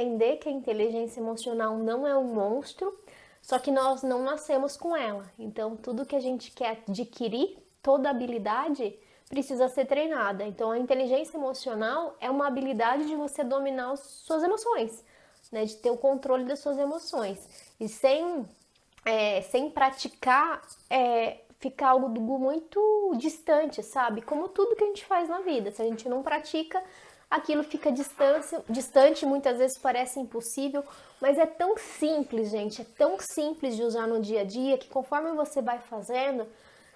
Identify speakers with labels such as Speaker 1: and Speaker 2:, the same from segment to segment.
Speaker 1: entender que a inteligência emocional não é um monstro, só que nós não nascemos com ela. Então, tudo que a gente quer adquirir, toda habilidade, precisa ser treinada. Então, a inteligência emocional é uma habilidade de você dominar as suas emoções, né? De ter o controle das suas emoções. E sem praticar, fica algo muito distante, sabe? Como tudo que a gente faz na vida. Se a gente não pratica, aquilo fica distante, muitas vezes parece impossível, mas é tão simples, gente, é tão simples de usar no dia a dia, que conforme você vai fazendo,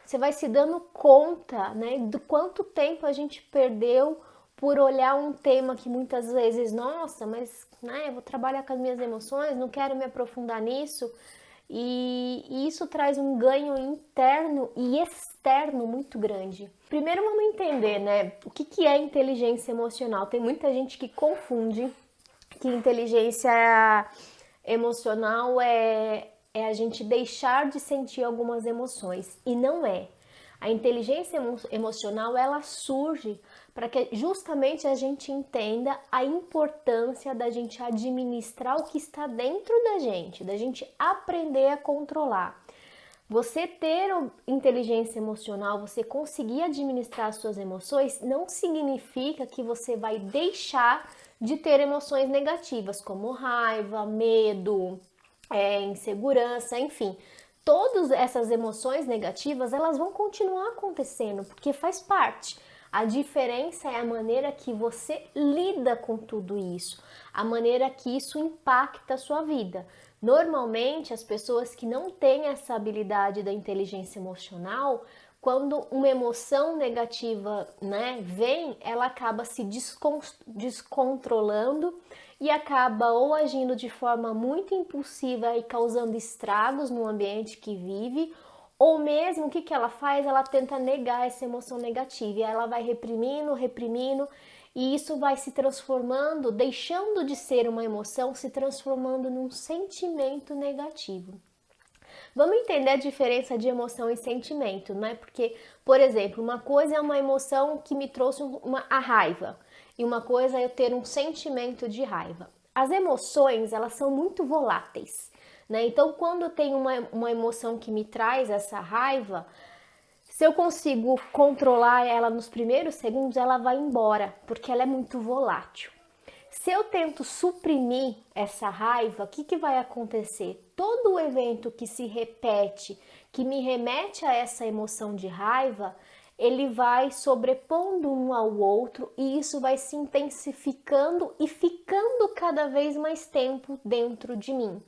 Speaker 1: você vai se dando conta, né, do quanto tempo a gente perdeu por olhar um tema que muitas vezes, nossa, mas né, eu vou trabalhar com as minhas emoções, não quero me aprofundar nisso. E isso traz um ganho interno e externo muito grande. Primeiro vamos entender, né, o que é inteligência emocional. Tem muita gente que confunde que inteligência emocional é a gente deixar de sentir algumas emoções, e não é. A inteligência emocional, ela surge para que justamente a gente entenda a importância da gente administrar o que está dentro da gente aprender a controlar. Você ter inteligência emocional, você conseguir administrar as suas emoções, não significa que você vai deixar de ter emoções negativas, como raiva, medo, insegurança, enfim. Todas essas emoções negativas, elas vão continuar acontecendo, porque faz parte. A diferença é a maneira que você lida com tudo isso, a maneira que isso impacta a sua vida. Normalmente, as pessoas que não têm essa habilidade da inteligência emocional, quando uma emoção negativa, né, vem, ela acaba se descontrolando e acaba ou agindo de forma muito impulsiva e causando estragos no ambiente que vive, ou mesmo o que ela faz? Ela tenta negar essa emoção negativa e ela vai reprimindo, e isso vai se transformando, deixando de ser uma emoção, se transformando num sentimento negativo. Vamos entender a diferença de emoção e sentimento, né? Porque, por exemplo, uma coisa é uma emoção que me trouxe a raiva, e uma coisa é eu ter um sentimento de raiva. As emoções, elas são muito voláteis, né? Então, quando tem uma emoção que me traz essa raiva, se eu consigo controlar ela nos primeiros segundos, ela vai embora, porque ela é muito volátil. Se eu tento suprimir essa raiva, o que vai acontecer? Todo o evento que se repete, que me remete a essa emoção de raiva, ele vai sobrepondo um ao outro, e isso vai se intensificando e ficando cada vez mais tempo dentro de mim.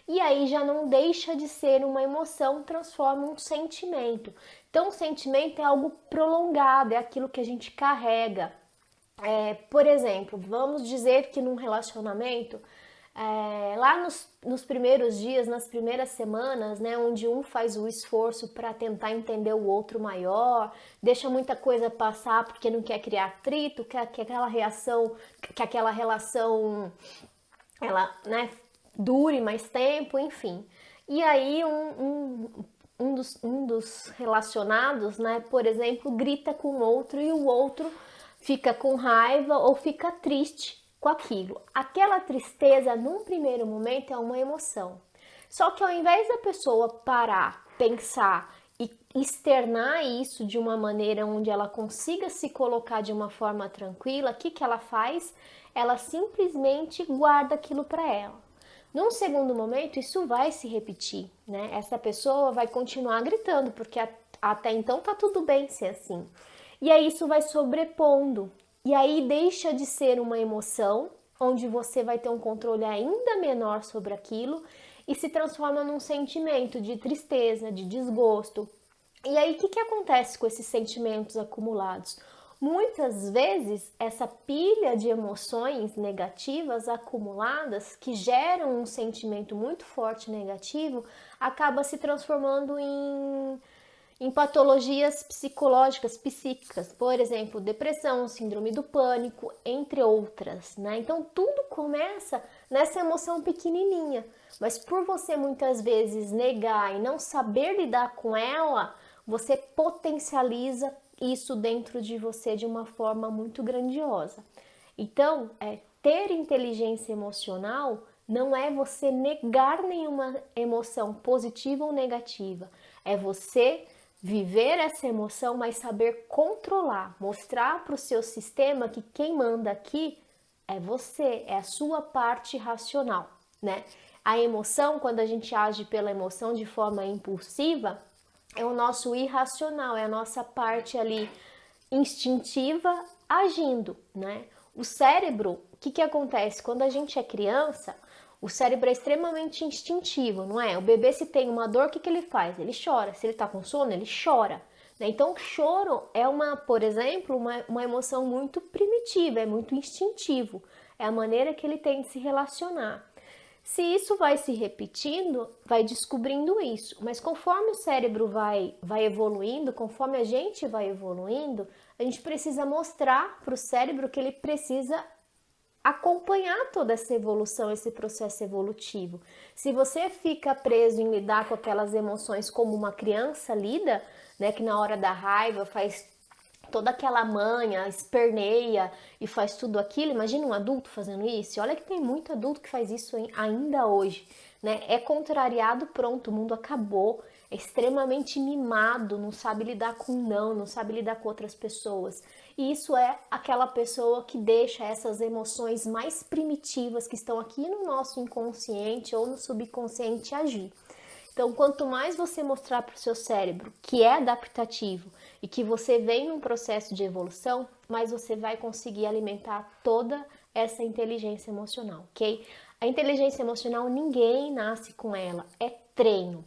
Speaker 1: E aí já não deixa de ser uma emoção, transforma um sentimento. Então, o sentimento é algo prolongado, é aquilo que a gente carrega. Por exemplo, vamos dizer que num relacionamento, lá nos primeiros dias, nas primeiras semanas, né, onde um faz o esforço para tentar entender o outro maior, deixa muita coisa passar porque não quer criar atrito, quer que aquela relação ela, né, dure mais tempo, enfim. E aí um dos relacionados, né, por exemplo, grita com o outro e o outro fica com raiva ou fica triste com aquilo. Aquela tristeza, num primeiro momento, é uma emoção. Só que ao invés da pessoa parar, pensar e externar isso de uma maneira onde ela consiga se colocar de uma forma tranquila, o que ela faz? Ela simplesmente guarda aquilo para ela. Num segundo momento, isso vai se repetir, né? Essa pessoa vai continuar gritando, porque até então tá tudo bem ser assim. E aí isso vai sobrepondo. E aí deixa de ser uma emoção, onde você vai ter um controle ainda menor sobre aquilo, e se transforma num sentimento de tristeza, de desgosto. E aí o que acontece com esses sentimentos acumulados? Muitas vezes, essa pilha de emoções negativas acumuladas, que geram um sentimento muito forte negativo, acaba se transformando em patologias psicológicas, psíquicas, por exemplo, depressão, síndrome do pânico, entre outras, né? Então, tudo começa nessa emoção pequenininha, mas por você muitas vezes negar e não saber lidar com ela, você potencializa isso dentro de você de uma forma muito grandiosa. Então, ter inteligência emocional não é você negar nenhuma emoção positiva ou negativa, é você viver essa emoção, mas saber controlar, mostrar para o seu sistema que quem manda aqui é você, é a sua parte racional, né? A emoção, quando a gente age pela emoção de forma impulsiva, é o nosso irracional, é a nossa parte ali instintiva agindo, né? O cérebro, o que acontece? Quando a gente é criança, o cérebro é extremamente instintivo, não é? O bebê, se tem uma dor, o que ele faz? Ele chora. Se ele tá com sono, ele chora. Né? Então, o choro é por exemplo, uma emoção muito primitiva, é muito instintivo. É a maneira que ele tem de se relacionar. Se isso vai se repetindo, vai descobrindo isso. Mas conforme o cérebro vai evoluindo, conforme a gente vai evoluindo, a gente precisa mostrar para o cérebro que ele precisa acompanhar toda essa evolução, esse processo evolutivo. Se você fica preso em lidar com aquelas emoções como uma criança lida, né, que na hora da raiva faz toda aquela manha, esperneia e faz tudo aquilo, imagina um adulto fazendo isso. E olha que tem muito adulto que faz isso ainda hoje, né? É contrariado, pronto, o mundo acabou, é extremamente mimado, não sabe lidar com não sabe lidar com outras pessoas. E isso é aquela pessoa que deixa essas emoções mais primitivas que estão aqui no nosso inconsciente ou no subconsciente agir. Então, quanto mais você mostrar para o seu cérebro que é adaptativo e que você vem num processo de evolução, mais você vai conseguir alimentar toda essa inteligência emocional, ok? A inteligência emocional, ninguém nasce com ela, é treino.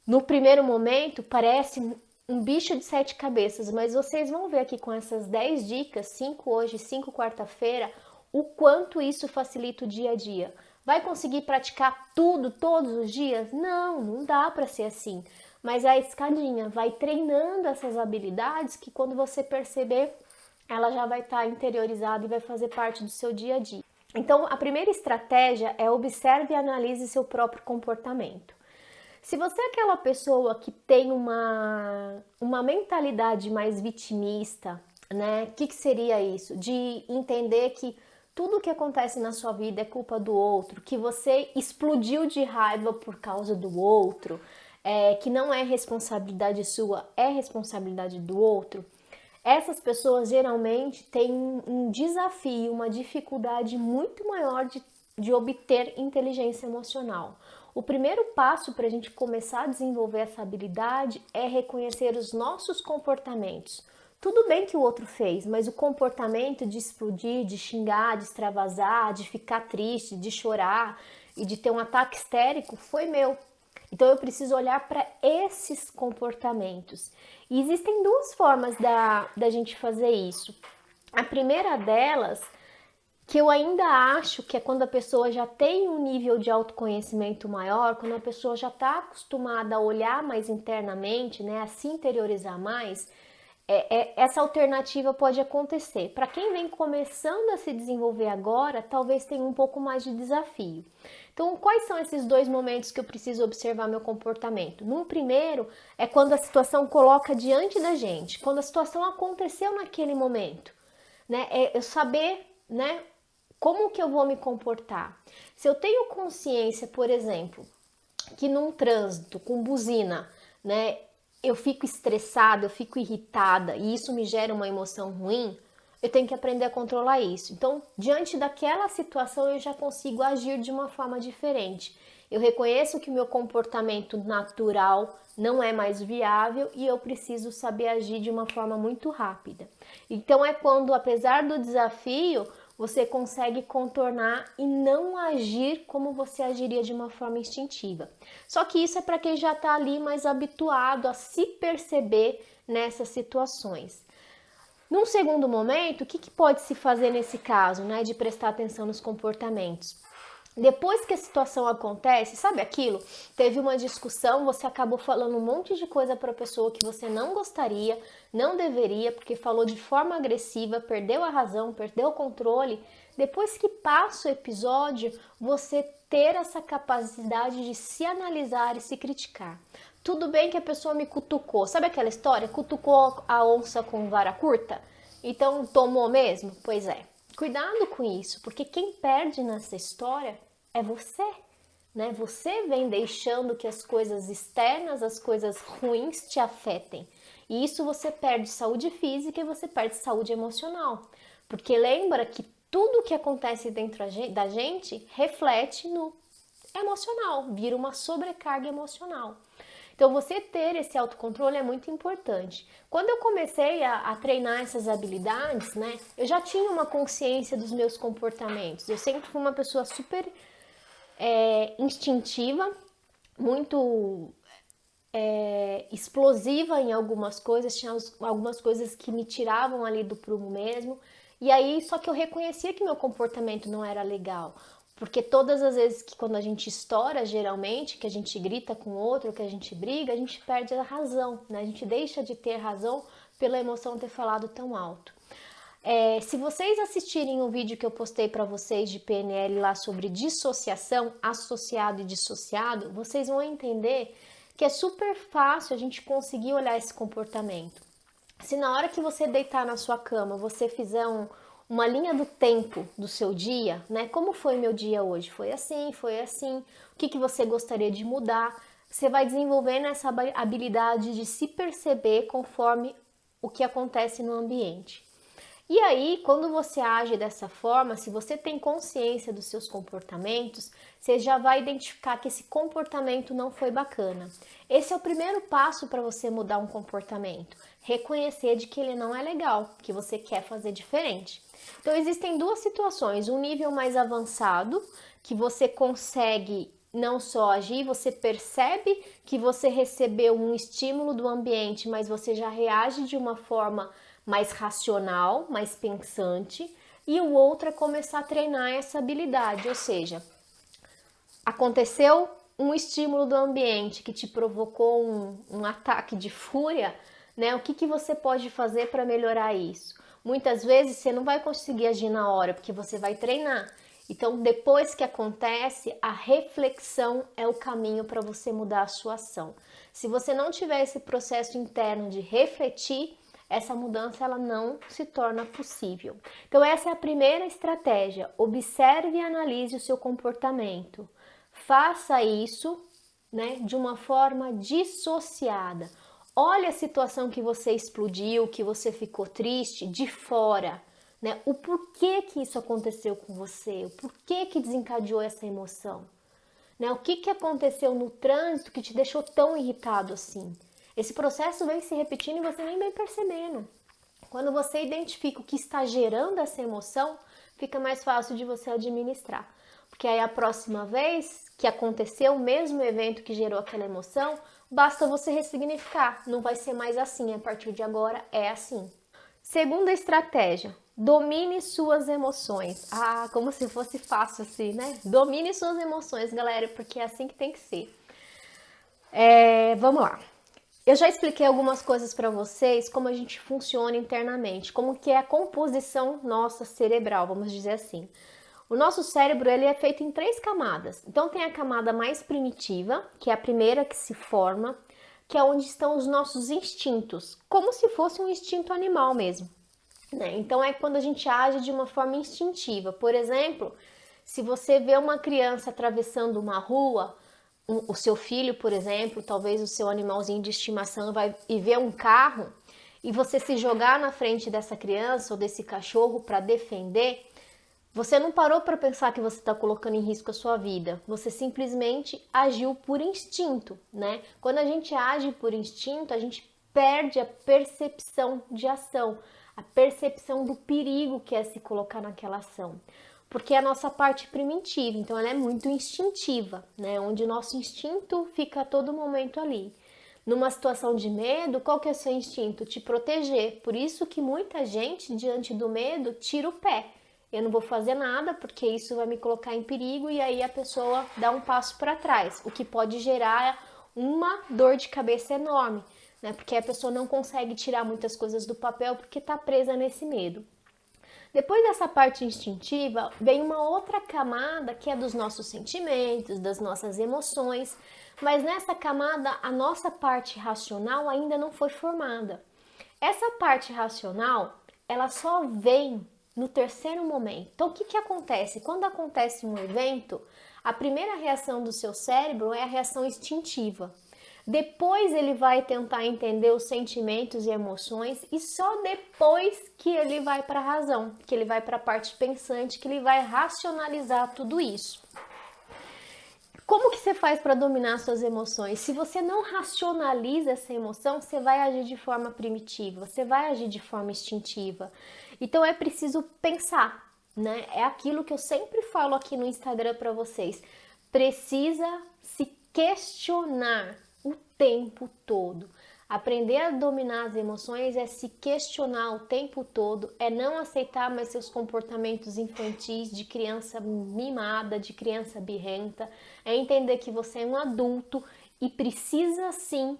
Speaker 1: No primeiro momento, parece um bicho de 7 cabeças, mas vocês vão ver aqui com essas 10 dicas, 5 hoje, 5 quarta-feira, o quanto isso facilita o dia a dia. Vai conseguir praticar tudo todos os dias? Não dá para ser assim. Mas a escadinha vai treinando essas habilidades que quando você perceber, ela já vai estar interiorizada e vai fazer parte do seu dia a dia. Então, a primeira estratégia é observe e analise seu próprio comportamento. Se você é aquela pessoa que tem uma mentalidade mais vitimista, né? O que seria isso? De entender que tudo que acontece na sua vida é culpa do outro, que você explodiu de raiva por causa do outro, que não é responsabilidade sua, é responsabilidade do outro. Essas pessoas geralmente têm um desafio, uma dificuldade muito maior de obter inteligência emocional. O primeiro passo para a gente começar a desenvolver essa habilidade é reconhecer os nossos comportamentos. Tudo bem que o outro fez, mas o comportamento de explodir, de xingar, de extravasar, de ficar triste, de chorar e de ter um ataque histérico foi meu. Então eu preciso olhar para esses comportamentos. E existem duas formas da gente fazer isso. A primeira delas, que eu ainda acho que é quando a pessoa já tem um nível de autoconhecimento maior, quando a pessoa já está acostumada a olhar mais internamente, né, a se interiorizar mais, essa alternativa pode acontecer. Para quem vem começando a se desenvolver agora, talvez tenha um pouco mais de desafio. Então, quais são esses dois momentos que eu preciso observar meu comportamento? No primeiro, é quando a situação coloca diante da gente, quando a situação aconteceu naquele momento, né? É eu saber, né, como que eu vou me comportar. Se eu tenho consciência, por exemplo, que num trânsito com buzina, né, eu fico estressada, eu fico irritada e isso me gera uma emoção ruim, eu tenho que aprender a controlar isso. Então, diante daquela situação, eu já consigo agir de uma forma diferente. Eu reconheço que o meu comportamento natural não é mais viável e eu preciso saber agir de uma forma muito rápida. Então, é quando, apesar do desafio, você consegue contornar e não agir como você agiria de uma forma instintiva. Só que isso é para quem já está ali mais habituado a se perceber nessas situações. Num segundo momento, o que pode se fazer nesse caso, né, de prestar atenção nos comportamentos? Depois que a situação acontece, sabe aquilo? Teve uma discussão, você acabou falando um monte de coisa para a pessoa que você não gostaria, não deveria, porque falou de forma agressiva, perdeu a razão, perdeu o controle. Depois que passa o episódio, você ter essa capacidade de se analisar e se criticar. Tudo bem que a pessoa me cutucou, sabe aquela história? Cutucou a onça com vara curta? Então tomou mesmo? Pois é. Cuidado com isso, porque quem perde nessa história é você, né? Você vem deixando que as coisas externas, as coisas ruins te afetem. E isso você perde saúde física e você perde saúde emocional. Porque lembra que tudo que acontece dentro da gente reflete no emocional, vira uma sobrecarga emocional. Então, você ter esse autocontrole é muito importante. Quando eu comecei a treinar essas habilidades, né, eu já tinha uma consciência dos meus comportamentos. Eu sempre fui uma pessoa super instintiva, muito explosiva em algumas coisas, tinha algumas coisas que me tiravam ali do prumo mesmo. E aí, só que eu reconhecia que meu comportamento não era legal. Porque todas as vezes que quando a gente estoura, geralmente, que a gente grita com o outro, que a gente briga, a gente perde a razão, né? A gente deixa de ter razão pela emoção ter falado tão alto. Se vocês assistirem o vídeo que eu postei para vocês de PNL lá sobre dissociação, associado e dissociado, vocês vão entender que é super fácil a gente conseguir olhar esse comportamento. Se na hora que você deitar na sua cama, você fizer uma linha do tempo do seu dia, né? Como foi meu dia hoje? Foi assim, foi assim. O que você gostaria de mudar? Você vai desenvolvendo essa habilidade de se perceber conforme o que acontece no ambiente. E aí, quando você age dessa forma, se você tem consciência dos seus comportamentos, você já vai identificar que esse comportamento não foi bacana. Esse é o primeiro passo para você mudar um comportamento. Reconhecer de que ele não é legal, que você quer fazer diferente. Então, existem duas situações. Um nível mais avançado, que você consegue não só agir, você percebe que você recebeu um estímulo do ambiente, mas você já reage de uma forma mais racional, mais pensante, e o outro é começar a treinar essa habilidade, ou seja, aconteceu um estímulo do ambiente que te provocou um ataque de fúria, né? O que você pode fazer para melhorar isso? Muitas vezes você não vai conseguir agir na hora, porque você vai treinar. Então, depois que acontece, a reflexão é o caminho para você mudar a sua ação. Se você não tiver esse processo interno de refletir, essa mudança ela não se torna possível. Então essa é a primeira estratégia. Observe e analise o seu comportamento. Faça isso, né, de uma forma dissociada. Olhe a situação que você explodiu, que você ficou triste de fora, né? O porquê que isso aconteceu com você, o porquê que desencadeou essa emoção, né? O que aconteceu no trânsito que te deixou tão irritado assim? Esse processo vem se repetindo e você nem vem percebendo. Quando você identifica o que está gerando essa emoção, fica mais fácil de você administrar. Porque aí a próxima vez que acontecer o mesmo evento que gerou aquela emoção, basta você ressignificar. Não vai ser mais assim, a partir de agora é assim. Segunda estratégia, domine suas emoções. Ah, como se fosse fácil assim, né? Domine suas emoções, galera, porque é assim que tem que ser. Vamos lá. Eu já expliquei algumas coisas para vocês, como a gente funciona internamente, como que é a composição nossa cerebral, vamos dizer assim. O nosso cérebro ele é feito em 3 camadas. Então tem a camada mais primitiva, que é a primeira que se forma, que é onde estão os nossos instintos, como se fosse um instinto animal mesmo, né? Então é quando a gente age de uma forma instintiva. Por exemplo, se você vê uma criança atravessando uma rua, o seu filho, por exemplo, talvez o seu animalzinho de estimação vai e ver um carro e você se jogar na frente dessa criança ou desse cachorro para defender, você não parou para pensar que você está colocando em risco a sua vida, você simplesmente agiu por instinto, né? Quando a gente age por instinto, a gente perde a percepção de ação, a percepção do perigo que é se colocar naquela ação. Porque é a nossa parte primitiva, então ela é muito instintiva, né? Onde o nosso instinto fica a todo momento ali. Numa situação de medo, qual que é o seu instinto? Te proteger. Por isso que muita gente, diante do medo, tira o pé. Eu não vou fazer nada porque isso vai me colocar em perigo e aí a pessoa dá um passo para trás, o que pode gerar uma dor de cabeça enorme, né? Porque a pessoa não consegue tirar muitas coisas do papel porque está presa nesse medo. Depois dessa parte instintiva, vem uma outra camada que é dos nossos sentimentos, das nossas emoções, mas nessa camada a nossa parte racional ainda não foi formada. Essa parte racional, ela só vem no terceiro momento. Então, o que acontece? Quando acontece um evento, a primeira reação do seu cérebro é a reação instintiva. Depois ele vai tentar entender os sentimentos e emoções e só depois que ele vai para a razão, que ele vai para a parte pensante, que ele vai racionalizar tudo isso. Como que você faz para dominar suas emoções? Se você não racionaliza essa emoção, você vai agir de forma primitiva, você vai agir de forma instintiva. Então é preciso pensar, né? É aquilo que eu sempre falo aqui no Instagram para vocês. Precisa se questionar o tempo todo. Aprender a dominar as emoções é se questionar o tempo todo, é não aceitar mais seus comportamentos infantis de criança mimada, de criança birrenta, é entender que você é um adulto e precisa sim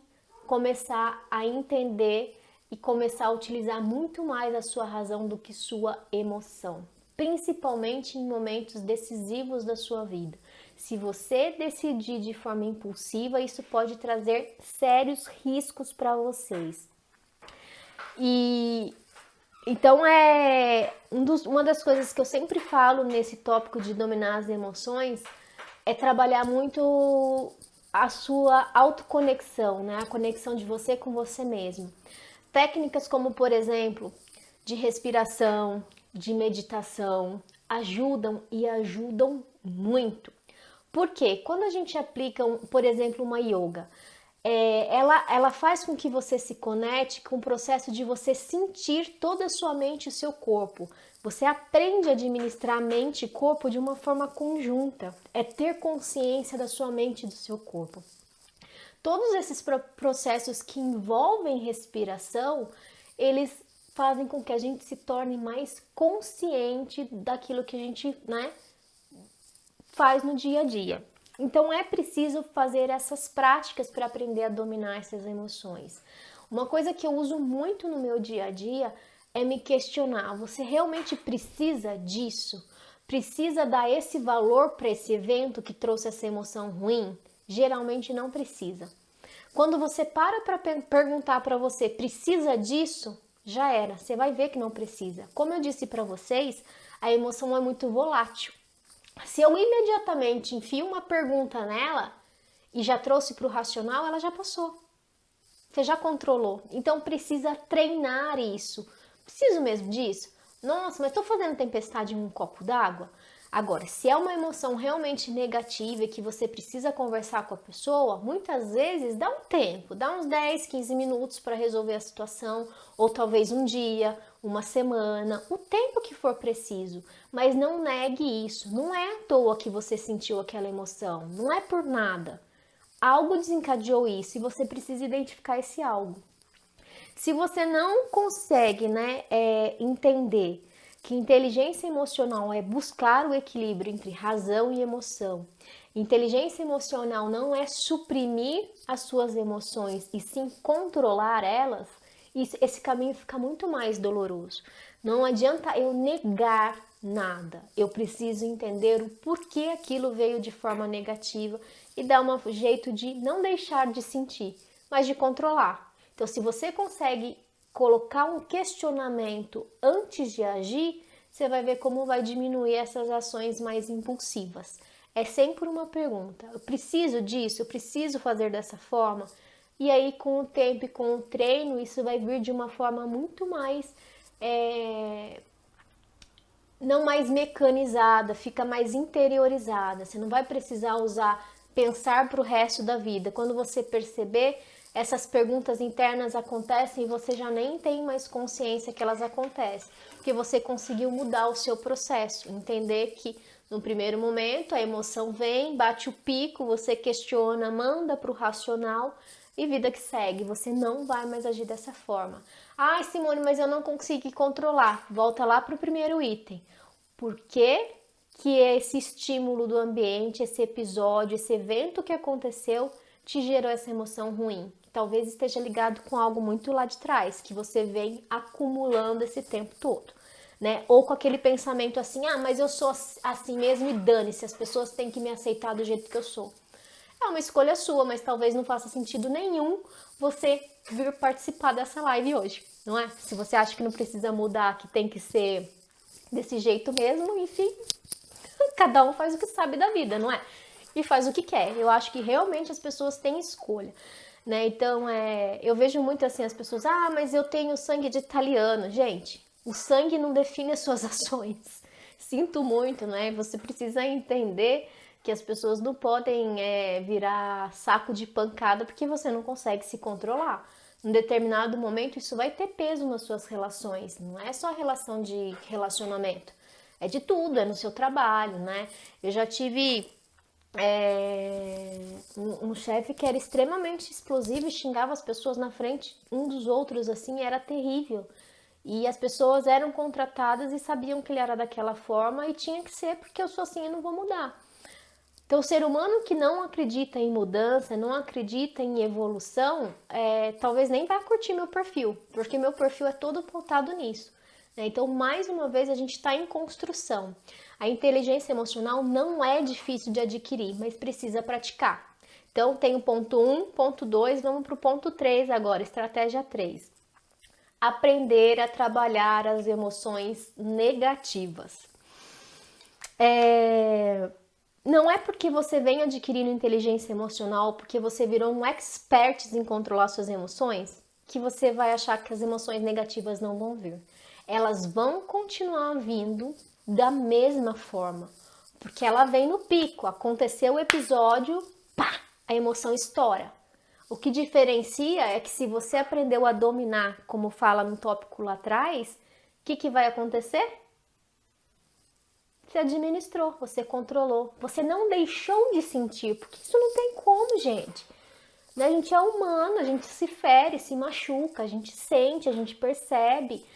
Speaker 1: começar a entender e começar a utilizar muito mais a sua razão do que sua emoção, principalmente em momentos decisivos da sua vida. Se você decidir de forma impulsiva, isso pode trazer sérios riscos para vocês. E então uma das coisas que eu sempre falo nesse tópico de dominar as emoções é trabalhar muito a sua autoconexão, né? A conexão de você com você mesmo. Técnicas como, por exemplo, de respiração, de meditação, ajudam e ajudam muito. Por quê? Quando a gente aplica, por exemplo, uma yoga, ela faz com que você se conecte com o processo de você sentir toda a sua mente e o seu corpo. Você aprende a administrar a mente e corpo de uma forma conjunta. É ter consciência da sua mente e do seu corpo. Todos esses processos que envolvem respiração, eles fazem com que a gente se torne mais consciente daquilo que a gente, né, faz no dia a dia. Então é preciso fazer essas práticas para aprender a dominar essas emoções. Uma coisa que eu uso muito no meu dia a dia é me questionar: você realmente precisa disso? Precisa dar esse valor para esse evento que trouxe essa emoção ruim? Geralmente não precisa. Quando você para perguntar para você, precisa disso? Já era, você vai ver que não precisa. Como eu disse para vocês, a emoção é muito volátil. Se eu imediatamente enfio uma pergunta nela e já trouxe para o racional, ela já passou. Você já controlou. Então precisa treinar isso. Preciso mesmo disso? Nossa, mas estou fazendo tempestade em um copo d'água? Agora, se é uma emoção realmente negativa e que você precisa conversar com a pessoa, muitas vezes dá um tempo, dá uns 10, 15 minutos para resolver a situação, ou talvez um dia, uma semana, o tempo que for preciso. Mas não negue isso, não é à toa que você sentiu aquela emoção, não é por nada. Algo desencadeou isso e você precisa identificar esse algo. Se você não consegue, entender que inteligência emocional é buscar o equilíbrio entre razão e emoção. Inteligência emocional não é suprimir as suas emoções e sim controlar elas. Esse caminho fica muito mais doloroso. Não adianta eu negar nada. Eu preciso entender o porquê aquilo veio de forma negativa e dar um jeito de não deixar de sentir, mas de controlar. Então, se você consegue colocar um questionamento antes de agir, você vai ver como vai diminuir essas ações mais impulsivas. É sempre uma pergunta: eu preciso disso? Eu preciso fazer dessa forma? E aí, com o tempo e com o treino, isso vai vir de uma forma muito mais, não mais mecanizada, fica mais interiorizada. Você não vai precisar pensar para o resto da vida. Quando você perceber, essas perguntas internas acontecem e você já nem tem mais consciência que elas acontecem, porque você conseguiu mudar o seu processo, entender que no primeiro momento a emoção vem, bate o pico, você questiona, manda para o racional e vida que segue, você não vai mais agir dessa forma. Ah, Simone, mas eu não consegui controlar. Volta lá para o primeiro item. Por que esse estímulo do ambiente, esse episódio, esse evento que aconteceu te gerou essa emoção ruim? Talvez esteja ligado com algo muito lá de trás, que você vem acumulando esse tempo todo, né? Ou com aquele pensamento assim: ah, mas eu sou assim mesmo e dane-se, as pessoas têm que me aceitar do jeito que eu sou. É uma escolha sua, mas talvez não faça sentido nenhum você vir participar dessa live hoje, não é? Se você acha que não precisa mudar, que tem que ser desse jeito mesmo, enfim, cada um faz o que sabe da vida, não é? E faz o que quer. Eu acho que realmente as pessoas têm escolha, né? Então, eu vejo muito assim as pessoas, mas eu tenho sangue de italiano. Gente, o sangue não define as suas ações. Sinto muito, né? Você precisa entender que as pessoas não podem virar saco de pancada porque você não consegue se controlar. Em determinado momento, isso vai ter peso nas suas relações. Não é só relação de relacionamento. É de tudo, é no seu trabalho, né? Eu já tive um chefe que era extremamente explosivo e xingava as pessoas na frente um dos outros, assim, era terrível. E as pessoas eram contratadas e sabiam que ele era daquela forma e tinha que ser porque eu sou assim e não vou mudar. Então, o ser humano que não acredita em mudança, não acredita em evolução, talvez nem vá curtir meu perfil, porque meu perfil é todo pautado nisso. Né? Então, mais uma vez, a gente está em construção. A inteligência emocional não é difícil de adquirir, mas precisa praticar. Então, tem o ponto 1, ponto 2, vamos para o ponto 3 agora, estratégia 3. Aprender a trabalhar as emoções negativas. Não é porque você vem adquirindo inteligência emocional, porque você virou um expert em controlar suas emoções, que você vai achar que as emoções negativas não vão vir. Elas vão continuar vindo da mesma forma, porque ela vem no pico. Aconteceu o episódio, pá, a emoção estoura. O que diferencia é que se você aprendeu a dominar, como fala no tópico lá atrás, o que vai acontecer? Você administrou, você controlou, você não deixou de sentir, porque isso não tem como, gente. A gente é humano, a gente se fere, se machuca, a gente sente, a gente percebe,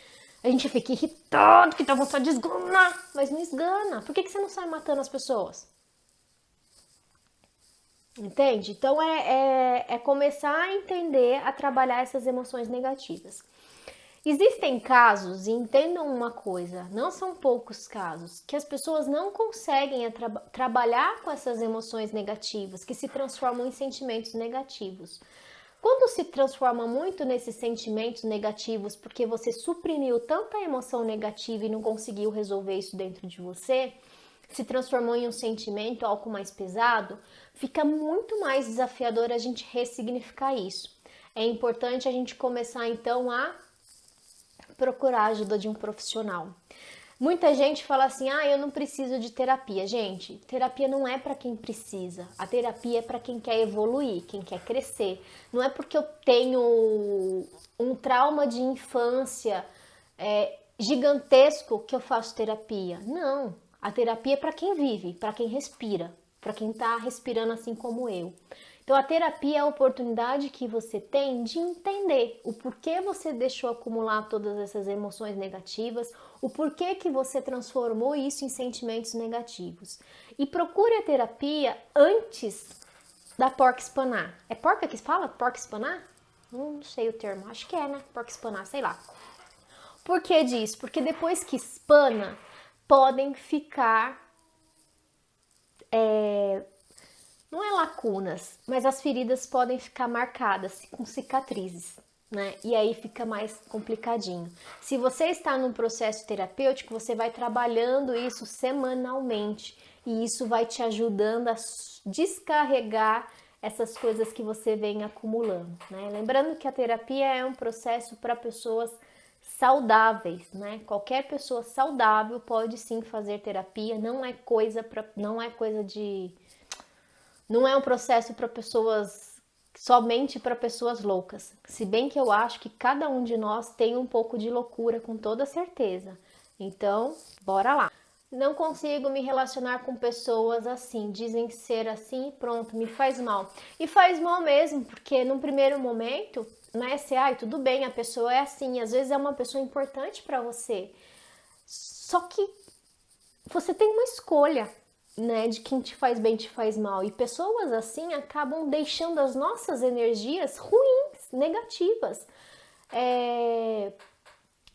Speaker 1: a gente fica irritado, que dá vontade de esganar, mas não esgana. Por que você não sai matando as pessoas? Entende? Então é começar a entender, a trabalhar essas emoções negativas. Existem casos, e entendam uma coisa, não são poucos casos, que as pessoas não conseguem trabalhar com essas emoções negativas, que se transformam em sentimentos negativos. Quando se transforma muito nesses sentimentos negativos porque você suprimiu tanta emoção negativa e não conseguiu resolver isso dentro de você, se transformou em um sentimento, algo mais pesado, fica muito mais desafiador a gente ressignificar isso. É importante a gente começar então a procurar a ajuda de um profissional. Muita gente fala assim, eu não preciso de terapia. Gente, terapia não é para quem precisa. A terapia é para quem quer evoluir, quem quer crescer. Não é porque eu tenho um trauma de infância gigantesco que eu faço terapia. Não, a terapia é para quem vive, para quem respira, para quem está respirando assim como eu. Então, a terapia é a oportunidade que você tem de entender o porquê você deixou acumular todas essas emoções negativas, o porquê que você transformou isso em sentimentos negativos. E procure a terapia antes da porca espanar. É porca que fala? Porca espanar? Não sei o termo, acho que é, né? Porca espanar, sei lá. Por que disso? Porque depois que espana, podem ficar... não é lacunas, mas as feridas podem ficar marcadas com cicatrizes, né? E aí fica mais complicadinho. Se você está num processo terapêutico, você vai trabalhando isso semanalmente e isso vai te ajudando a descarregar essas coisas que você vem acumulando, né? Lembrando que a terapia é um processo para pessoas saudáveis, né? Qualquer pessoa saudável pode sim fazer terapia, não é coisa de não é um processo para pessoas, somente para pessoas loucas. Se bem que eu acho que cada um de nós tem um pouco de loucura, com toda certeza. Então, bora lá. Não consigo me relacionar com pessoas assim, dizem ser assim, pronto, me faz mal. E faz mal mesmo, porque num primeiro momento, né, tudo bem, a pessoa é assim, às vezes é uma pessoa importante para você. Só que você tem uma escolha, né, de quem te faz bem, te faz mal. E pessoas assim acabam deixando as nossas energias ruins, negativas.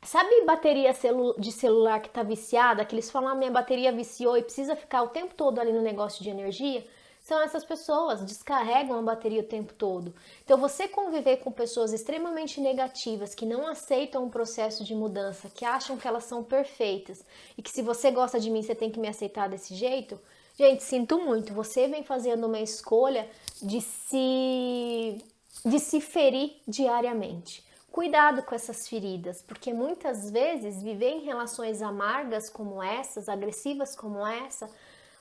Speaker 1: Sabe bateria de celular que tá viciada? Que eles falam, minha bateria viciou e precisa ficar o tempo todo ali no negócio de energia? são essas pessoas, descarregam a bateria o tempo todo. Então você conviver com pessoas extremamente negativas, que não aceitam o processo de mudança, que acham que elas são perfeitas e que se você gosta de mim você tem que me aceitar desse jeito, gente, sinto muito, você vem fazendo uma escolha de se ferir diariamente. Cuidado com essas feridas, porque muitas vezes viver em relações amargas como essas, agressivas como essa,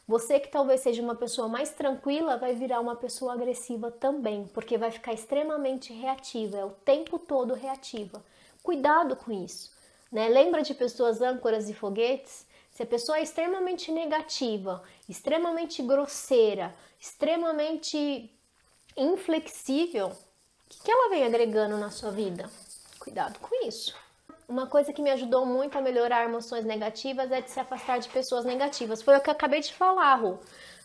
Speaker 1: você que talvez seja uma pessoa mais tranquila vai virar uma pessoa agressiva também, porque vai ficar extremamente reativa, é o tempo todo reativa. Cuidado com isso, né? Lembra de pessoas âncoras e foguetes? Se a pessoa é extremamente negativa, extremamente grosseira, extremamente inflexível, o que ela vem agregando na sua vida? Cuidado com isso. Uma coisa que me ajudou muito a melhorar emoções negativas é de se afastar de pessoas negativas. Foi o que eu acabei de falar, Ru.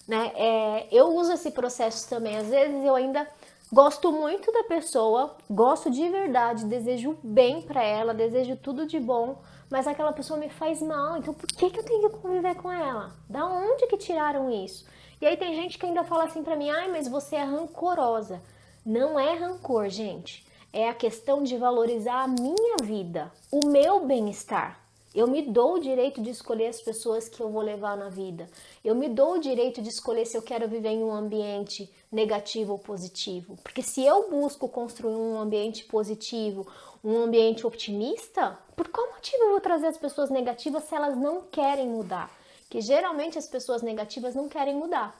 Speaker 1: Né? Eu uso esse processo também. Às vezes eu ainda gosto muito da pessoa, gosto de verdade, desejo bem pra ela, desejo tudo de bom, mas aquela pessoa me faz mal. Então por que eu tenho que conviver com ela? Da onde que tiraram isso? E aí tem gente que ainda fala assim pra mim, ai, mas você é rancorosa. Não é rancor, gente. É a questão de valorizar a minha vida, o meu bem-estar. Eu me dou o direito de escolher as pessoas que eu vou levar na vida. Eu me dou o direito de escolher se eu quero viver em um ambiente negativo ou positivo. Porque se eu busco construir um ambiente positivo, um ambiente otimista, por qual motivo eu vou trazer as pessoas negativas se elas não querem mudar? Que geralmente as pessoas negativas não querem mudar.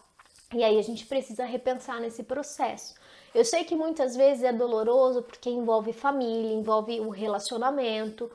Speaker 1: E aí a gente precisa repensar nesse processo. Eu sei que muitas vezes é doloroso porque envolve família, envolve o relacionamento,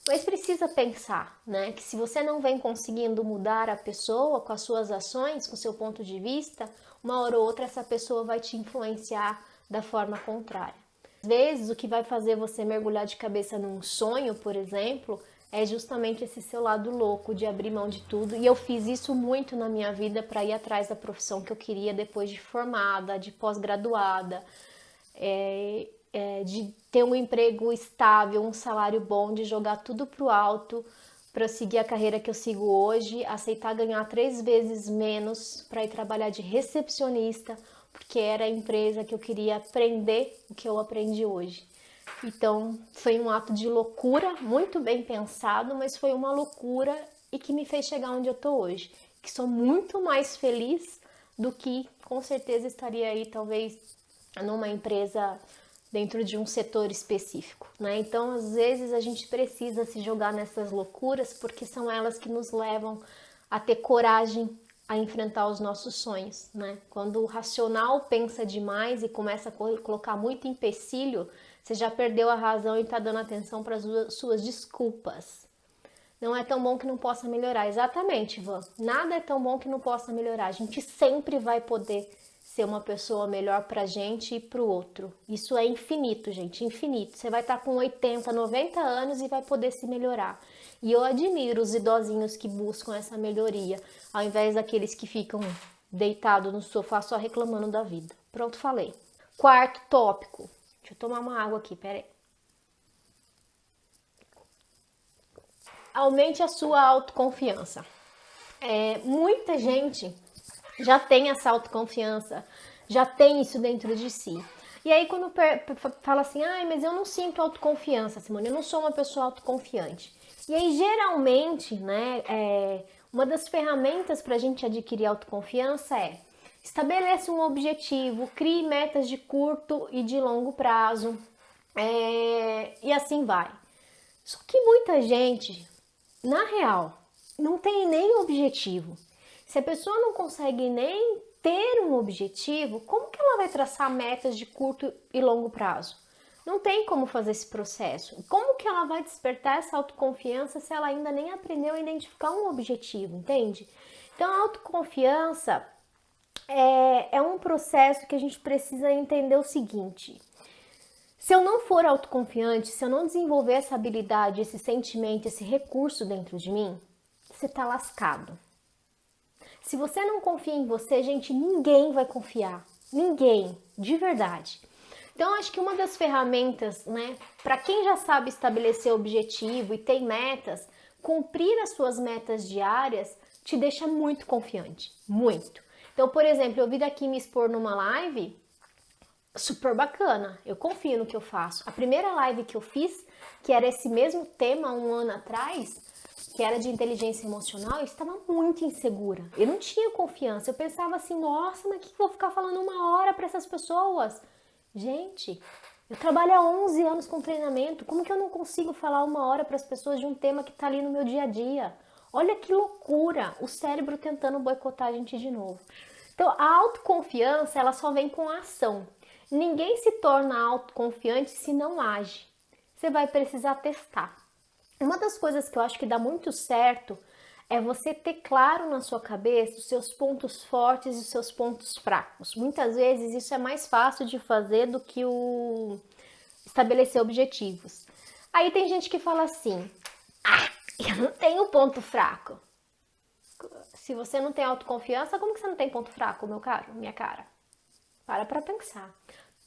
Speaker 1: mas precisa pensar, né? Que se você não vem conseguindo mudar a pessoa com as suas ações, com o seu ponto de vista, uma hora ou outra essa pessoa vai te influenciar da forma contrária. Às vezes o que vai fazer você mergulhar de cabeça num sonho, por exemplo, é justamente esse seu lado louco de abrir mão de tudo. E eu fiz isso muito na minha vida para ir atrás da profissão que eu queria depois de formada, de pós-graduada, de ter um emprego estável, um salário bom, de jogar tudo pro alto para seguir a carreira que eu sigo hoje, aceitar ganhar 3 vezes menos para ir trabalhar de recepcionista, porque era a empresa que eu queria aprender o que eu aprendi hoje. Então, foi um ato de loucura, muito bem pensado, mas foi uma loucura e que me fez chegar onde eu tô hoje. Que sou muito mais feliz do que, com certeza, estaria aí, talvez, numa empresa dentro de um setor específico, né? Então, às vezes, a gente precisa se jogar nessas loucuras, porque são elas que nos levam a ter coragem a enfrentar os nossos sonhos, né? Quando o racional pensa demais e começa a colocar muito empecilho, você já perdeu a razão e está dando atenção para as suas desculpas. Não é tão bom que não possa melhorar. Exatamente, Ivan. Nada é tão bom que não possa melhorar. A gente sempre vai poder ser uma pessoa melhor pra gente e pro outro. Isso é infinito, gente, infinito. Você vai estar com 80, 90 anos e vai poder se melhorar. E eu admiro os idosinhos que buscam essa melhoria, ao invés daqueles que ficam deitados no sofá só reclamando da vida. Pronto, falei. Quarto tópico. Deixa eu tomar uma água aqui, peraí. Aumente a sua autoconfiança. Muita gente já tem essa autoconfiança, já tem isso dentro de si. E aí quando fala assim, ai, mas eu não sinto autoconfiança, Simone, eu não sou uma pessoa autoconfiante. E aí geralmente, né, uma das ferramentas para a gente adquirir autoconfiança é estabeleça um objetivo, crie metas de curto e de longo prazo, e assim vai. Só que muita gente, na real, não tem nem objetivo. Se a pessoa não consegue nem ter um objetivo, como que ela vai traçar metas de curto e longo prazo? Não tem como fazer esse processo. Como que ela vai despertar essa autoconfiança se ela ainda nem aprendeu a identificar um objetivo, entende? Então, a autoconfiança é um processo que a gente precisa entender o seguinte: se eu não for autoconfiante, se eu não desenvolver essa habilidade, esse sentimento, esse recurso dentro de mim, você tá lascado. Se você não confia em você, gente, ninguém vai confiar. Ninguém, de verdade. Então, acho que uma das ferramentas, né, para quem já sabe estabelecer objetivo e tem metas, cumprir as suas metas diárias te deixa muito confiante, muito. Então, por exemplo, eu vir aqui me expor numa live, super bacana, eu confio no que eu faço. A primeira live que eu fiz, que era esse mesmo tema 1 ano atrás, que era de inteligência emocional, eu estava muito insegura. Eu não tinha confiança. Eu pensava assim, nossa, mas o que eu vou ficar falando 1 hora para essas pessoas? Gente, eu trabalho há 11 anos com treinamento. Como que eu não consigo falar 1 hora para as pessoas de um tema que está ali no meu dia a dia? Olha que loucura, o cérebro tentando boicotar a gente de novo. Então, a autoconfiança, ela só vem com a ação. Ninguém se torna autoconfiante se não age. Você vai precisar testar. Uma das coisas que eu acho que dá muito certo é você ter claro na sua cabeça os seus pontos fortes e os seus pontos fracos. Muitas vezes isso é mais fácil de fazer do que o estabelecer objetivos. Aí tem gente que fala assim, eu não tenho ponto fraco. Se você não tem autoconfiança, como que você não tem ponto fraco, meu caro, minha cara? Para pensar.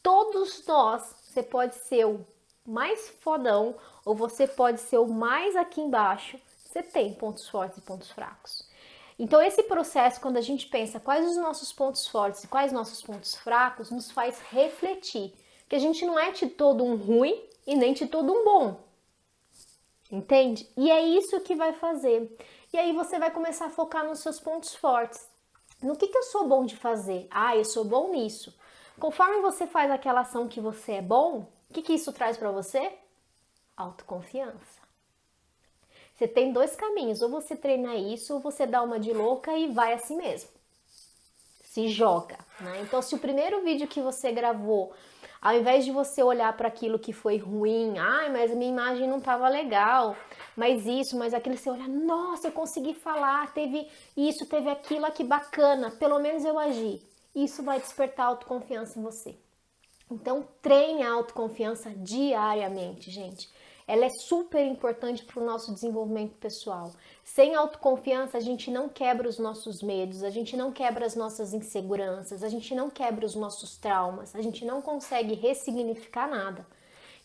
Speaker 1: Todos nós, você pode ser o mais fodão ou você pode ser o mais aqui embaixo. Você tem pontos fortes e pontos fracos. Então esse processo, quando a gente pensa quais os nossos pontos fortes e quais os nossos pontos fracos, nos faz refletir que a gente não é de todo um ruim e nem de todo um bom. Entende? E é isso que vai fazer. E aí você vai começar a focar nos seus pontos fortes. No que eu sou bom de fazer? Eu sou bom nisso. Conforme você faz aquela ação que você é bom, o que isso traz para você? Autoconfiança. Você tem 2 caminhos, ou você treina isso, ou você dá uma de louca e vai assim mesmo. Se joga, né? Então, se o primeiro vídeo que você gravou, ao invés de você olhar para aquilo que foi ruim, mas a minha imagem não estava legal, mas isso, mas aquilo, você olha, nossa, eu consegui falar, teve isso, teve aquilo, que bacana, pelo menos eu agi. Isso vai despertar autoconfiança em você. Então, treine a autoconfiança diariamente, gente. Ela é super importante para o nosso desenvolvimento pessoal. Sem autoconfiança, a gente não quebra os nossos medos, a gente não quebra as nossas inseguranças, a gente não quebra os nossos traumas, a gente não consegue ressignificar nada.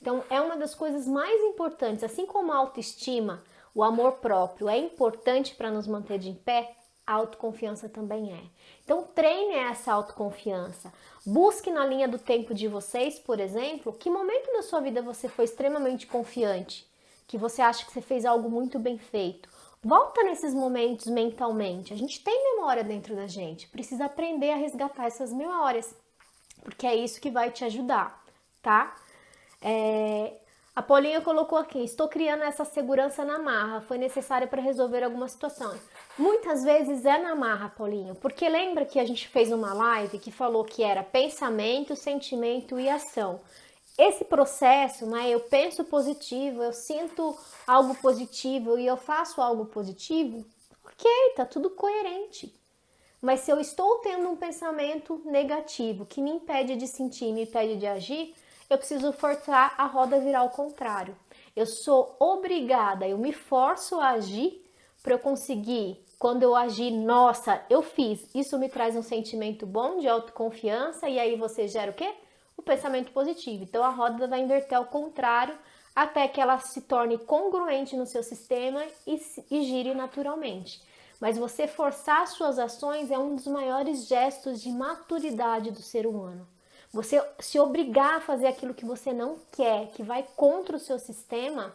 Speaker 1: Então, é uma das coisas mais importantes, assim como a autoestima, o amor próprio é importante para nos manter de pé, a autoconfiança também é. Então, treine essa autoconfiança. Busque na linha do tempo de vocês, por exemplo, que momento da sua vida você foi extremamente confiante, que você acha que você fez algo muito bem feito. Volta nesses momentos mentalmente. A gente tem memória dentro da gente, precisa aprender a resgatar essas memórias, porque é isso que vai te ajudar, tá? A Paulinha colocou aqui, estou criando essa segurança na marra, foi necessária para resolver alguma situação. Muitas vezes é na marra, Paulinha, porque lembra que a gente fez uma live que falou que era pensamento, sentimento e ação. Esse processo, né, eu penso positivo, eu sinto algo positivo e eu faço algo positivo, ok, tá tudo coerente. Mas se eu estou tendo um pensamento negativo que me impede de sentir, me impede de agir, eu preciso forçar a roda virar ao contrário. Eu sou obrigada, eu me forço a agir para eu conseguir, quando eu agir, nossa, eu fiz. Isso me traz um sentimento bom de autoconfiança e aí você gera o quê? O pensamento positivo. Então a roda vai inverter ao contrário até que ela se torne congruente no seu sistema e gire naturalmente. Mas você forçar suas ações é um dos maiores gestos de maturidade do ser humano. Você se obrigar a fazer aquilo que você não quer, que vai contra o seu sistema,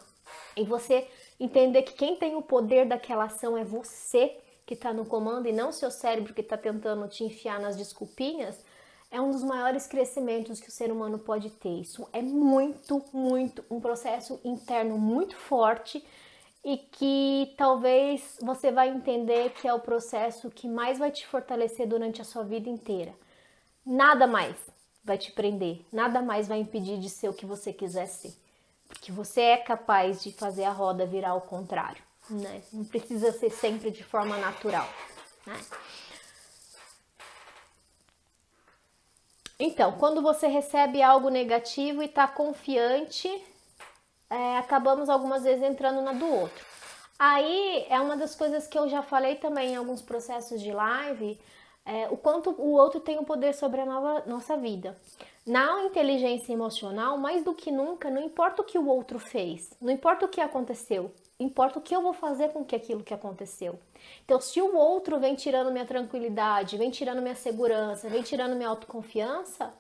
Speaker 1: e você entender que quem tem o poder daquela ação é você que está no comando e não o seu cérebro que está tentando te enfiar nas desculpinhas, é um dos maiores crescimentos que o ser humano pode ter. Isso é muito, muito um processo interno muito forte e que talvez você vai entender que é o processo que mais vai te fortalecer durante a sua vida inteira. Nada mais vai te prender, nada mais vai impedir de ser o que você quiser ser, porque você é capaz de fazer a roda virar ao contrário, né? Não precisa ser sempre de forma natural, né? Então, quando você recebe algo negativo e está confiante, acabamos algumas vezes entrando na do outro. Aí é uma das coisas que eu já falei também em alguns processos de live. o quanto o outro tem o poder sobre a nossa vida. Na inteligência emocional, mais do que nunca, não importa o que o outro fez, não importa o que aconteceu, importa o que eu vou fazer com que aquilo que aconteceu. Então, se o outro vem tirando minha tranquilidade, vem tirando minha segurança, vem tirando minha autoconfiança,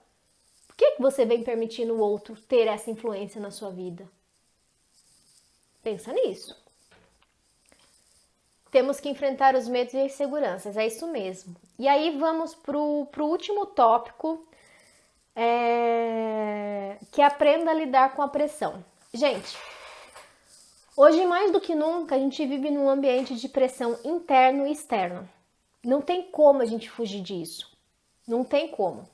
Speaker 1: por que você vem permitindo o outro ter essa influência na sua vida? Pensa nisso. Temos que enfrentar os medos e inseguranças, é isso mesmo. E aí vamos pro último tópico, que é aprenda a lidar com a pressão. Gente, hoje mais do que nunca a gente vive num ambiente de pressão interno e externo. Não tem como a gente fugir disso. Não tem como.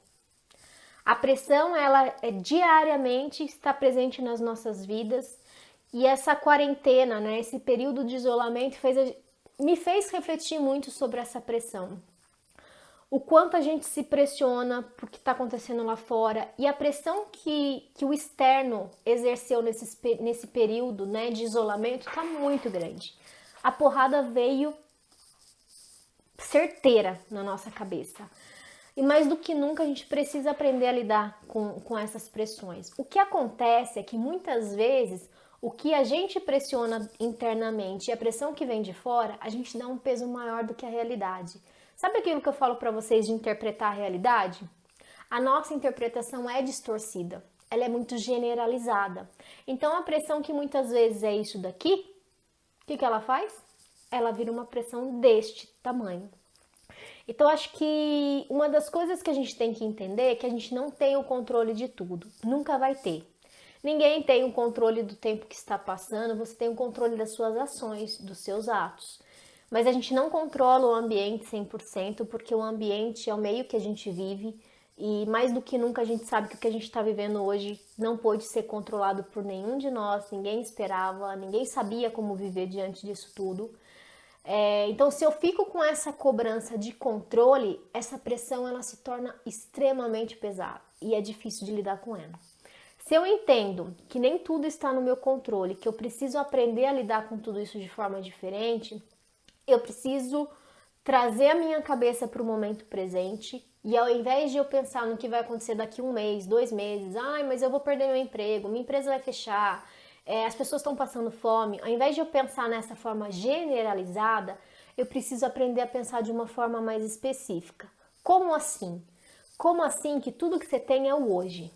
Speaker 1: A pressão, ela diariamente está presente nas nossas vidas e essa quarentena, né, esse período de isolamento me fez refletir muito sobre essa pressão. O quanto a gente se pressiona por que está acontecendo lá fora e a pressão que o externo exerceu nesse período, né, de isolamento está muito grande. A porrada veio certeira na nossa cabeça. E mais do que nunca a gente precisa aprender a lidar com essas pressões. O que acontece é que muitas vezes o que a gente pressiona internamente e a pressão que vem de fora, a gente dá um peso maior do que a realidade. Sabe aquilo que eu falo para vocês de interpretar a realidade? A nossa interpretação é distorcida, ela é muito generalizada. Então a pressão que muitas vezes é isso daqui, o que ela faz? Ela vira uma pressão deste tamanho. Então acho que uma das coisas que a gente tem que entender é que a gente não tem o controle de tudo, nunca vai ter. Ninguém tem o controle do tempo que está passando, você tem o controle das suas ações, dos seus atos. Mas a gente não controla o ambiente 100%, porque o ambiente é o meio que a gente vive e mais do que nunca a gente sabe que o que a gente está vivendo hoje não pôde ser controlado por nenhum de nós, ninguém esperava, ninguém sabia como viver diante disso tudo. Então, se eu fico com essa cobrança de controle, essa pressão ela se torna extremamente pesada e é difícil de lidar com ela. Se eu entendo que nem tudo está no meu controle, que eu preciso aprender a lidar com tudo isso de forma diferente, eu preciso trazer a minha cabeça para o momento presente e ao invés de eu pensar no que vai acontecer daqui 1 mês, 2 meses, mas eu vou perder meu emprego, minha empresa vai fechar, as pessoas estão passando fome, ao invés de eu pensar nessa forma generalizada, eu preciso aprender a pensar de uma forma mais específica. Como assim? Como assim que tudo que você tem é o hoje?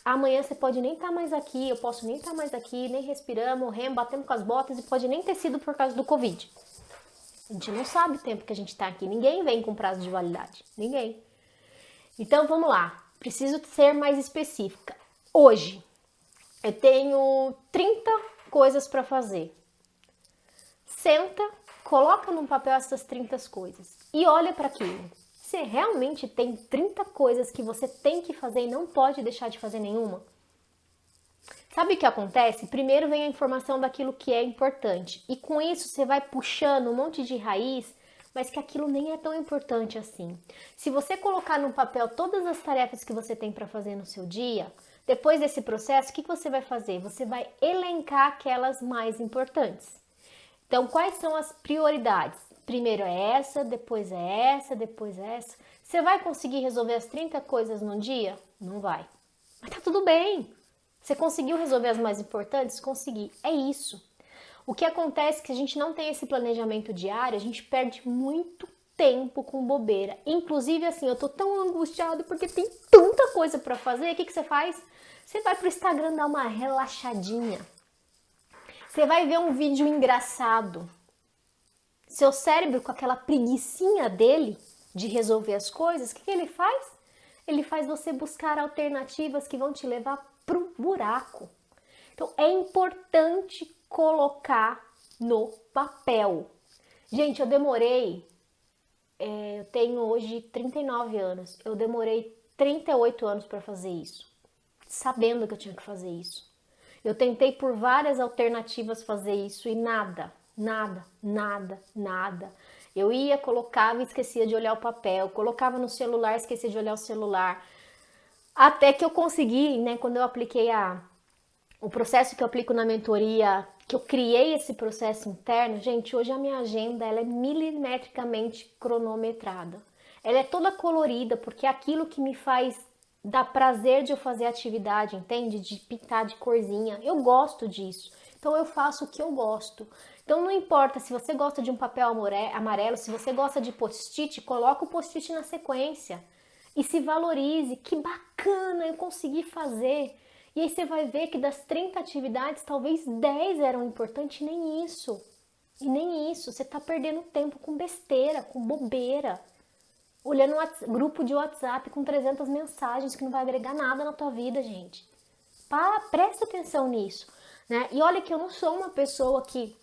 Speaker 1: Amanhã você pode nem estar mais aqui, eu posso nem estar mais aqui, nem respirando, morrendo, batendo com as botas e pode nem ter sido por causa do Covid. A gente não sabe o tempo que a gente está aqui, ninguém vem com prazo de validade, ninguém. Então vamos lá, preciso ser mais específica. Hoje, eu tenho 30 coisas para fazer. Senta, coloca num papel essas 30 coisas e olha para aquilo. Você realmente tem 30 coisas que você tem que fazer e não pode deixar de fazer nenhuma? Sabe o que acontece? Primeiro vem a informação daquilo que é importante e com isso você vai puxando um monte de raiz, mas que aquilo nem é tão importante assim. Se você colocar no papel todas as tarefas que você tem para fazer no seu dia, depois desse processo, o que você vai fazer? Você vai elencar aquelas mais importantes. Então, quais são as prioridades? Primeiro é essa, depois é essa, depois é essa. Você vai conseguir resolver as 30 coisas num dia? Não vai. Mas tá tudo bem. Você conseguiu resolver as mais importantes? Consegui. É isso. O que acontece é que a gente não tem esse planejamento diário, a gente perde muito tempo com bobeira. Inclusive, assim, eu tô tão angustiada porque tem tanta coisa pra fazer. O que você faz? Você vai pro Instagram dar uma relaxadinha. Você vai ver um vídeo engraçado. Seu cérebro, com aquela preguicinha dele de resolver as coisas, o que ele faz? Ele faz você buscar alternativas que vão te levar pro buraco. Então, é importante colocar no papel. Gente, eu tenho hoje 39 anos, eu demorei 38 anos para fazer isso, sabendo que eu tinha que fazer isso. Eu tentei por várias alternativas fazer isso e nada. Eu ia, colocava e esquecia de olhar o papel, colocava no celular, esquecia de olhar o celular. Até que eu consegui, né, quando eu apliquei o processo que eu aplico na mentoria, que eu criei esse processo interno, gente, hoje a minha agenda ela é milimetricamente cronometrada. Ela é toda colorida porque é aquilo que me faz dar prazer de eu fazer a atividade, entende? De pintar de corzinha. Eu gosto disso. Então eu faço o que eu gosto. Então não importa se você gosta de um papel amarelo, se você gosta de post-it, coloca o post-it na sequência. E se valorize. Que bacana, eu consegui fazer. E aí você vai ver que das 30 atividades, talvez 10 eram importantes e nem isso. E nem isso, você tá perdendo tempo com besteira, com bobeira. Olhando um grupo de WhatsApp com 300 mensagens que não vai agregar nada na tua vida, gente. Presta atenção nisso, né? E olha que eu não sou uma pessoa que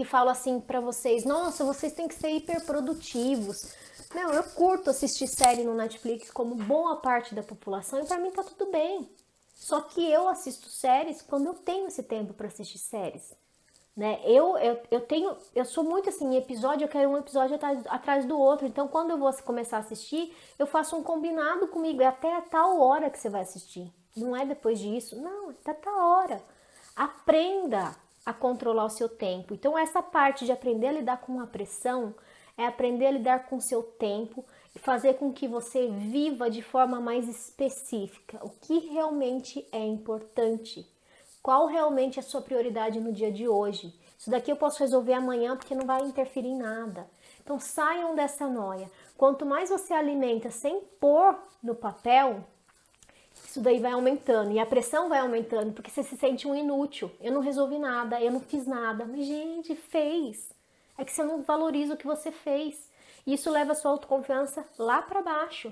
Speaker 1: fala assim pra vocês, nossa, vocês têm que ser hiperprodutivos. Não, eu curto assistir série no Netflix como boa parte da população e pra mim tá tudo bem. Só que eu assisto séries quando eu tenho esse tempo pra assistir séries. Né? Eu sou muito assim, em episódio, eu quero um episódio atrás do outro. Então, quando eu vou começar a assistir, eu faço um combinado comigo. É até a tal hora que você vai assistir. Não é depois disso. Não, é até tal hora. Aprenda a controlar o seu tempo. Então, essa parte de aprender a lidar com a pressão é aprender a lidar com o seu tempo e fazer com que você viva de forma mais específica o que realmente é importante. Qual realmente é a sua prioridade no dia de hoje? Isso daqui eu posso resolver amanhã porque não vai interferir em nada. Então saiam dessa noia. Quanto mais você alimenta sem pôr no papel, isso daí vai aumentando e a pressão vai aumentando porque você se sente um inútil. Eu não resolvi nada, eu não fiz nada. Mas gente, fez. É que você não valoriza o que você fez. E isso leva a sua autoconfiança lá para baixo.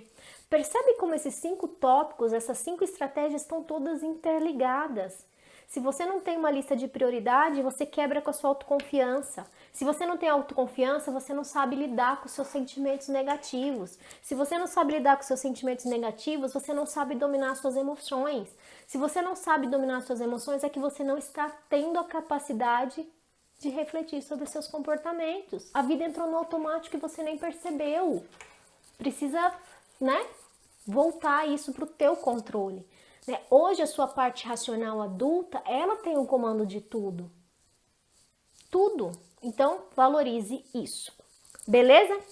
Speaker 1: Percebe como esses 5 tópicos, essas 5 estratégias estão todas interligadas. Se você não tem uma lista de prioridade, você quebra com a sua autoconfiança. Se você não tem autoconfiança, você não sabe lidar com os seus sentimentos negativos. Se você não sabe lidar com os seus sentimentos negativos, você não sabe dominar as suas emoções. Se você não sabe dominar as suas emoções, é que você não está tendo a capacidade de refletir sobre os seus comportamentos. A vida entrou no automático e você nem percebeu. Precisa, né, voltar isso para o teu controle. Hoje a sua parte racional adulta, ela tem o comando de tudo. Tudo. Então, valorize isso. Beleza?